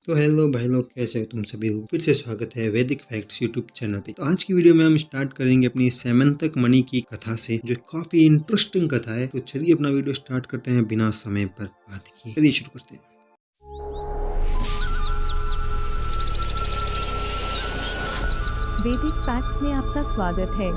तो हेलो भाई लोग, कैसे हो तुम सभी लोग। फिर से स्वागत है वैदिक फैक्ट्स यूट्यूब चैनल पे। तो आज की वीडियो में हम स्टार्ट करेंगे अपनी सेमंतक मणि की कथा से, जो काफी इंटरेस्टिंग कथा है। तो चलिए अपना वीडियो स्टार्ट करते हैं बिना समय पर बात किए। चलिए शुरू करते हैं। वैदिक फैक्ट्स में आपका स्वागत है।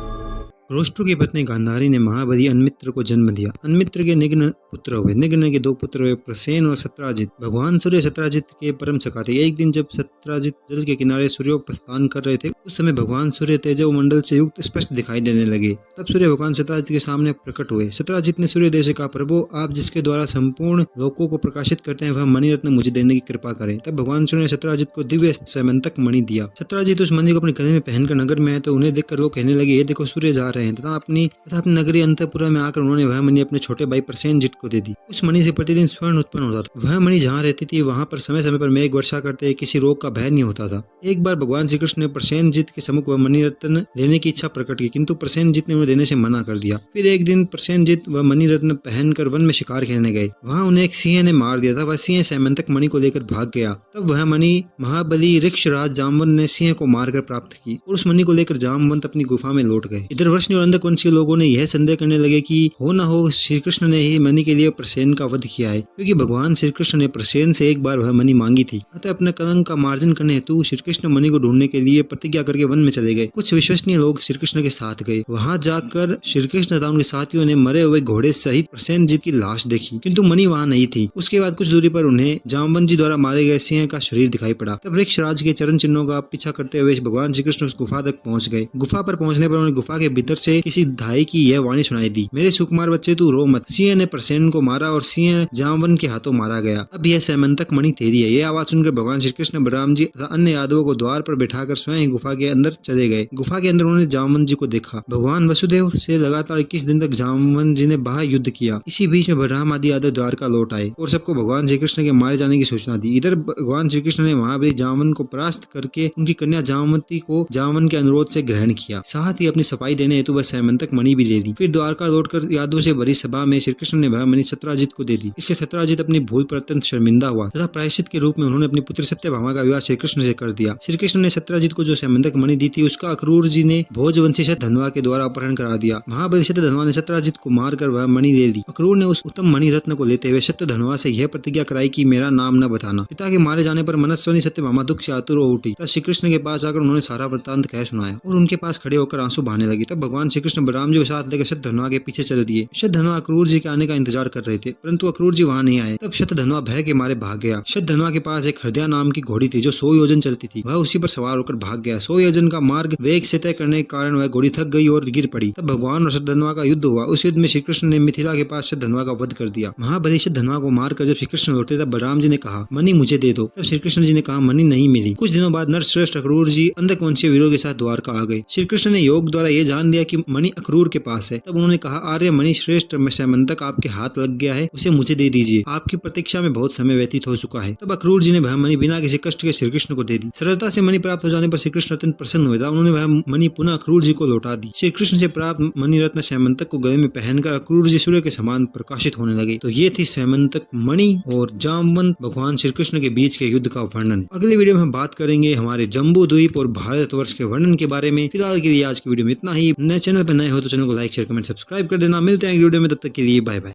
रोष्ट्र की पत्नी गांधारी ने महाबली अन्मित्र को जन्म दिया। अन्मित्र के निग्न पुत्र हुए। निग्न के दो पुत्र हुए, प्रसेन और सत्राजित। भगवान सूर्य सत्राजित के परम सखा थे। एक दिन जब सत्राजित जल के किनारे सूर्योपासना कर रहे थे, उस समय भगवान सूर्य तेजो मंडल से युक्त स्पष्ट दिखाई देने लगे। तब सूर्य भगवान सत्राजित के सामने प्रकट हुए। सत्राजित ने सूर्य देव से कहा, प्रभु, आप जिसके द्वारा संपूर्ण लोकों को प्रकाशित करते हैं, वह मणिरत्न मुझे देने की कृपा करें। तब भगवान सूर्य ने सत्राजित को दिव्य सेमंतक मणि दिया। सत्राजित उस मणि को अपने गले में पहनकर नगर में आए तो उन्हें देखकर लोग कहने लगे, ये देखो सूर्य जा रहे हैं। तथा अपनी नगरी अंतपुरा में आकर उन्होंने वह मणि अपने छोटे भाई प्रसेनजित को दे दी। उस मणि से प्रतिदिन स्वर्ण उत्पन्न होता था। वह मणि जहाँ रहती थी वहाँ पर समय समय पर मेघ वर्षा करते, किसी रोग का भय नहीं होता था। एक बार भगवान श्री कृष्ण ने प्रसेनजित के सम्मुख वह मणिरत्न लेने की इच्छा प्रकट की, किंतु प्रसेनजित ने उन्हें देने से मना कर दिया। फिर एक दिन प्रसेनजित वह मणिरत्न पहनकर वन में शिकार खेलने गए। वहाँ उन्हें एक सिंह ने मार दिया था। वह सिंह सेमंतक मणि को लेकर भाग गया। तब वह मणि महाबली ऋक्षराज जामवन ने सिंह को मारकर प्राप्त की और उस मणि को लेकर जामवंत अपनी गुफा में लौट गए। इधर वृष्णि और अंधकवंशी लोगों ने यह संदेह करने लगे कि हो न हो श्री कृष्ण ने ही मणि के लिए प्रसेन का वध किया है, क्योंकि भगवान श्री कृष्ण ने प्रसेन से एक बार वह मणि मांगी थी। अतः अपने कलंक का मार्जन करने हेतु श्री कृष्ण मणि को ढूंढने के लिए प्रतिज्ञा करके वन में चले गए। कुछ विश्वसनीय लोग श्री कृष्ण के साथ गए। वहां जाकर श्री कृष्ण तथा उनके साथियों ने मरे हुए घोड़े सहित प्रसेनजित की लाश देखी, किंतु मणि वहां नहीं थी। उसके बाद कुछ दूरी पर उन्हें जामवंत जी द्वारा मारे गए सिंह का शरीर दिखाई पड़ा। तब ऋक्षराज के चरण चिन्हों का पीछा करते हुए भगवान श्री कृष्ण उस गुफा तक पहुंच गए। गुफा पर पहुंचने पर उन्हें गुफा के भीतर से किसी धाई की यह वाणी सुनाई दी, मेरे सुकुमार बच्चे, तू रो मत। सिंह ने प्रसेन को मारा और सिंह जामवन के हाथों मारा गया। अब यह सेमंतक मणि तेरी है। यह आवाज सुनकर भगवान श्री कृष्ण, बलराम जी तथा अन्य यादवों को द्वार पर बैठाकर स्वयं गुफा के अंदर चले गए। गुफा के अंदर उन्होंने जामवन जी को देखा। भगवान वसुदेव से लगातार 21 दिन तक जामवन जी ने बाह्य युद्ध किया। इसी बीच में बलराम आदि यादव द्वारका लौट आए और सबको भगवान श्री कृष्ण के मारे जाने की सूचना दी। इधर भगवान श्री कृष्ण ने महाबली जामवन को परास्त करके उनकी कन्या जामवंती को जामवन के अनुरोध से ग्रहण किया। साथ ही अपनी सफाई देने हेतु वह सेमंतक मणि भी दे दी। फिर द्वारका लौटकर यादवों से भरी सभा में श्री कृष्ण ने वह मणि सत्राजित को दे दी। इससे सत्राजित अपनी भूल पर अत्यंत शर्मिंदा हुआ तथा प्रायश्चित के रूप में उन्होंने अपनी पुत्र सत्यभामा का विवाह श्री कृष्ण से कर दिया। श्री कृष्ण ने सत्राजित को जो सेमंतक मणि दी थी, उसका अक्रूर जी ने भोजवंशी शतधन्वा के द्वारा अपहरण करा दिया। महाबली शतधन्वा ने सत्राजित को मारकर वह मणि दे दी। अक्रूर ने उस उत्तम मणि रत्न को लेते हुए शतधन्वा से यह प्रतिज्ञा कराई कि मेरा नाम न बताना। पिता के मारे जाने पर मनस्विनी सत्यभामा दुख से आतुर हो उठी। तब श्री कृष्ण के पास आकर उन्होंने सारा वृत्तांत कह सुनाया और उनके पास खड़े होकर आंसू बहाने लगी। तब भगवान श्री कृष्ण बलराम जी को साथ लेकर शतधन्वा के पीछे चल दिए। शतधन्वा अक्रूर जी के आने का इंतजार कर रहे थे, परंतु अक्रूर जी वहां नहीं आए। तब शतधन्वा भय के मारे भाग गया। शतधन्वा के पास एक हृदया नाम की घोड़ी थी जो 100 योजन चलती थी। वह उसी पर सवार होकर भाग गया। 100 योजन का मार्ग वेग से तय करने के कारण वह घोड़ी थक गई और गिर पड़ी। तब भगवान और शतधन्वा का युद्ध हुआ। उस युद्ध में श्री कृष्ण ने मिथिला के पास शतधन्वा का वध कर दिया। महाबली शतधन्वा को मारकर जब श्री कृष्ण लौटे, तब बलराम जी ने कहा, मणि मुझे दे दो। तब श्री कृष्ण जी ने कहा, मणि नहीं मिली। कुछ दिनों बाद नरश्रेष्ठ अक्रूर जी अंधकवंशीय वीरों के साथ द्वारका आ गए। श्री कृष्ण ने योग द्वारा यह जान लिया कि मणि अक्रूर के पास है। तब उन्होंने कहा, आर्य मणि श्रेष्ठ सेमंतक आपके हाथ लग गया है, उसे मुझे दे दीजिए। आपकी प्रतीक्षा में बहुत समय व्यतीत हो चुका है। तब अक्रूर जी ने वह मणि बिना किसी कष्ट के श्री कृष्ण को दे दी। सरलता से मणि प्राप्त हो जाने पर श्री कृष्ण अत्यंत प्रसन्न हुए। उन्होंने वह मणि पुनः अक्रूर जी को लौटा दी। श्री कृष्ण से प्राप्त मणि रत्न सेमंतक को गले में पहनकर अक्रूर जी सूर्य के समान प्रकाशित होने लगे। तो ये थी सेमंतक मणि और जामवंत भगवान श्री कृष्ण के बीच के युद्ध का वर्णन। अगले वीडियो में हम बात करेंगे हमारे जम्बू द्वीप और भारतवर्ष के वर्णन के बारे में। फिलहाल के लिए आज की वीडियो में इतना ही। नए चैनल पर नए हो तो चैनल को लाइक, शेयर, कमेंट, सब्सक्राइब कर देना। मिलते हैं अगली वीडियो में, तब तक के लिए बाय बाय।